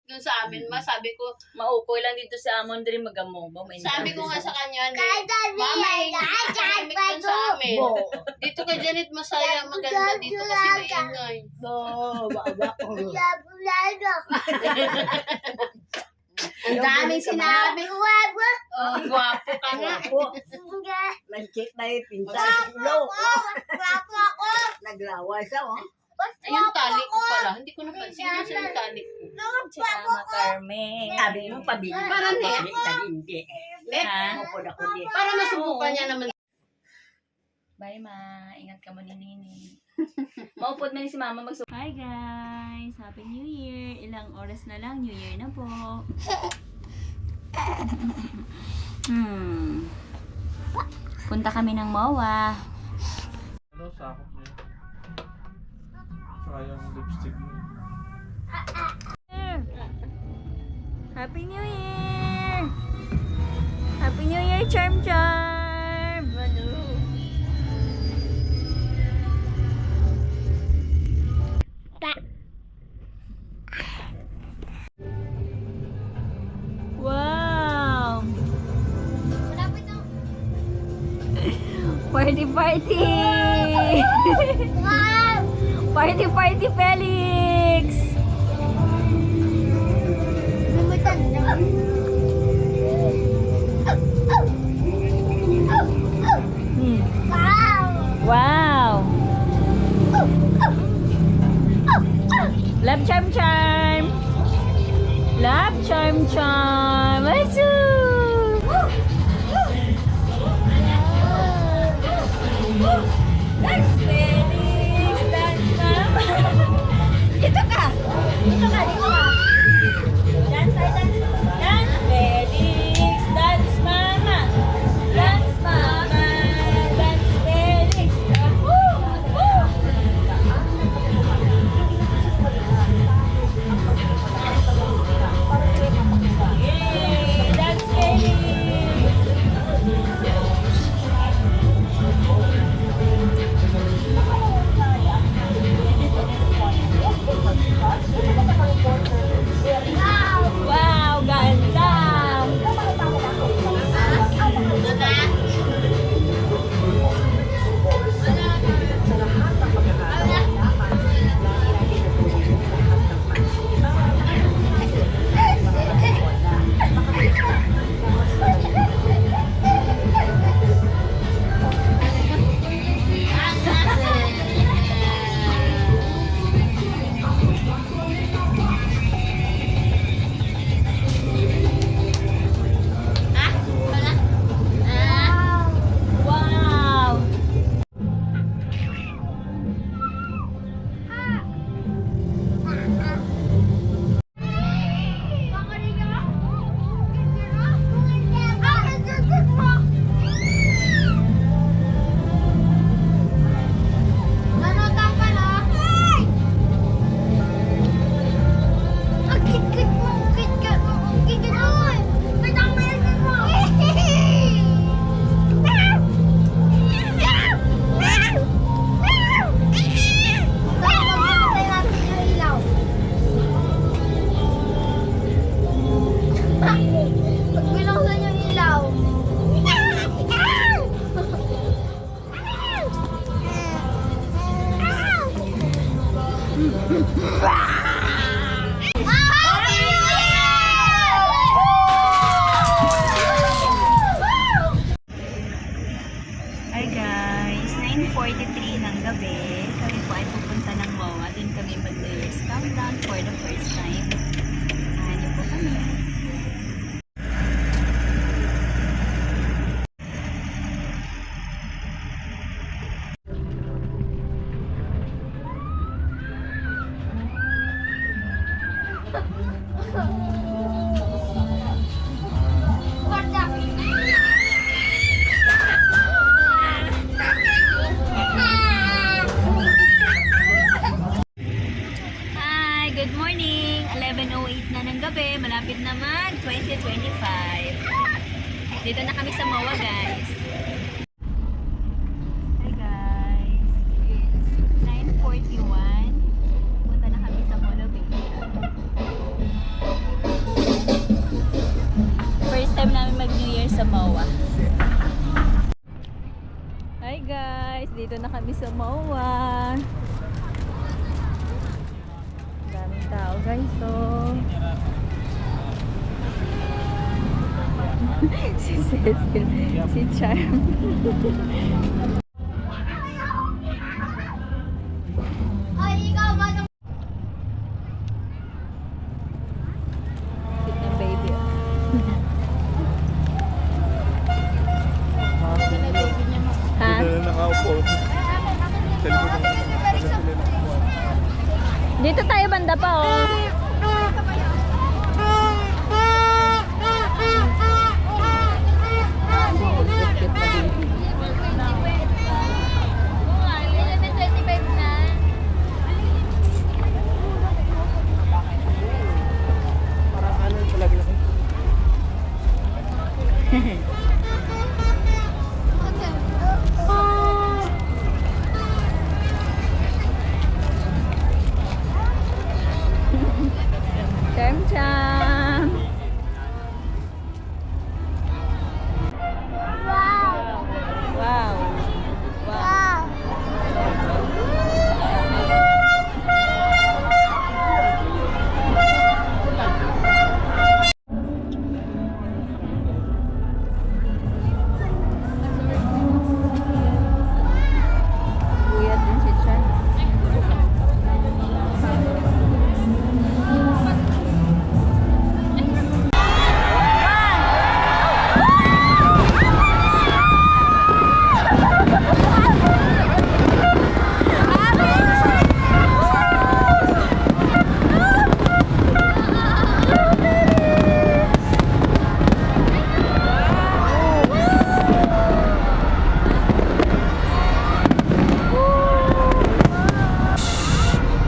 Doon sa amin, sabi ko, Maukoy lang dito sa amon diri magamo. sabi ko nga sa kanya, Mama, tahimik doon sa amin. Dito kay Janet masaya, maganda dito kasi maingay. Ang daming sinabi. Oh, gwapo ka nga. Nag-check na yung pinsan. Low. Naglawa siya, oh. Ayun, tali ko pala. Hindi ko napansin na sa yung tali ko. Si Mama Carmen. Sabi mo, pabili. Parang net. Hindi. Net? Ha? Upod ako di. Para masubukan niya naman. Bye, Ma. Ingat ka mo ni Nini. Maupod na ni si Mama Hi, guys. Happy New Year. Ilang oras na lang. New Year na po. Punta kami ng MOA. Ano, sakop niya? Saka yung lipstick mo. Happy New Year! Happy New Year, Charm Charm! Ano? Wow! Party party! Party party Felix! Wow! Love charm charm! Love charm charm! Asu! Dance Felix! Dance mama! Dito ka! Dito ka! Dito ka! Dance ay dance! Dance Felix! Dance mama! Dance mama! Dance Felix! Woo! Woo! Yay! Dance Felix! Wow, ganda! Wow! Pagbilangsan yung ilaw. Hi guys, 9:43 ng gabi. Kami po ay pupunta ng MOA. Doon kami mag-New Year's countdown for the first time. Niyo po kami. Hi, good morning. 11:08 na ng gabi. Malapit na mag 2025. Dito na kami sa MOA, guys. Hi guys. It's 9:41. Punta na kami sa Mall of Asia. Mawa. Hi guys, dito na kami sa Mawa. Daming tao guys, so si Cecil, si Charm. Ay, ikaw ba nung... Cute ng baby. Ha? Dito na nakaupo. Sa likod ng Dito tayo banda pa oh. parang ano yung palagi na Cham cham. Wow! Wow. Wow. Wow! Kuya din si Chan.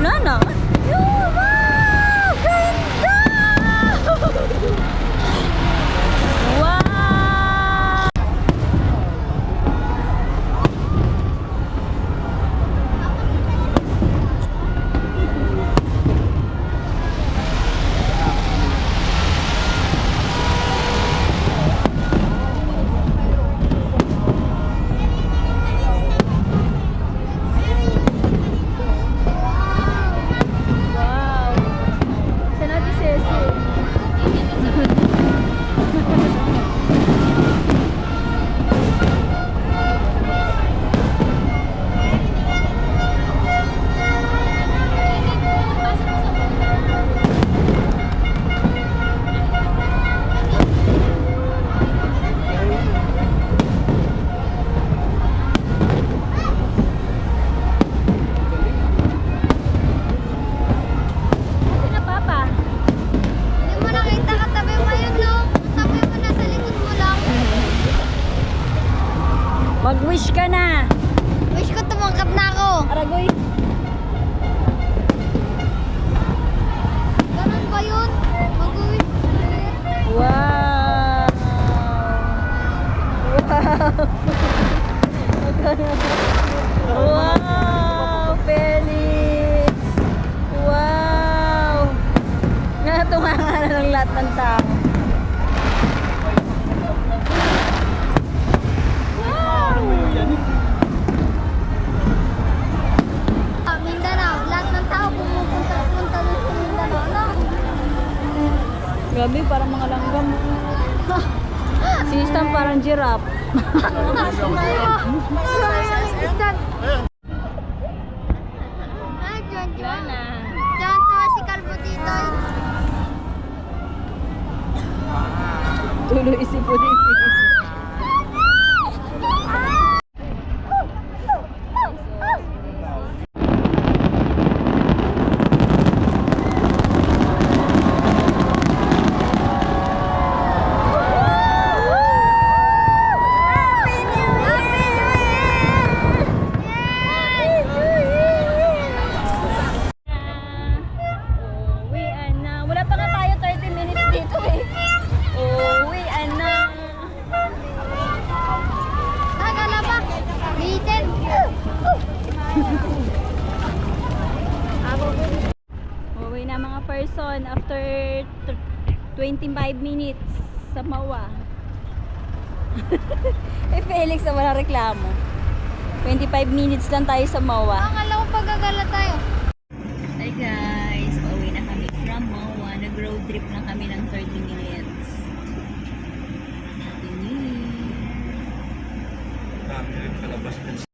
Nana? Wow! Ganda! Wow! Wow! Saan natin Cecil? Sina Papa? Hindi mo nakita, katabi mo yun, no? Katabi mo, nasa likod mo lang. Mag-wish ka na! Wish ko tumanggap na ako. Aragoy! Ganun ba yun? Mag-wish. Wow! Wow! Wow! Felix! Wow! Natuwa nga na ng lahat ng tao. Wow! Mindanao. Lahat ng tao pumupunta dun sa Mindanao, no? Grabe, parang mga langgam. Si Stan parang giraffe. Ay, John, Wala John. na. John, tuwa si Calvo dito. Tuloy si Polisi. Uwian na. Wala pa nga tayo 30 minutes dito eh. Uwian na. Tagala ba? Bitin. Uwi na mga person after 25 minutes sa Mawa. Eh, Felix na wala reklamo. 25 minutes lang tayo sa MOA. Akala ko pagagala tayo. Hi guys, pauwi na kami from MOA. Nag-road trip na kami ng 30 minutes. Happy New Year! Dami rin palabas din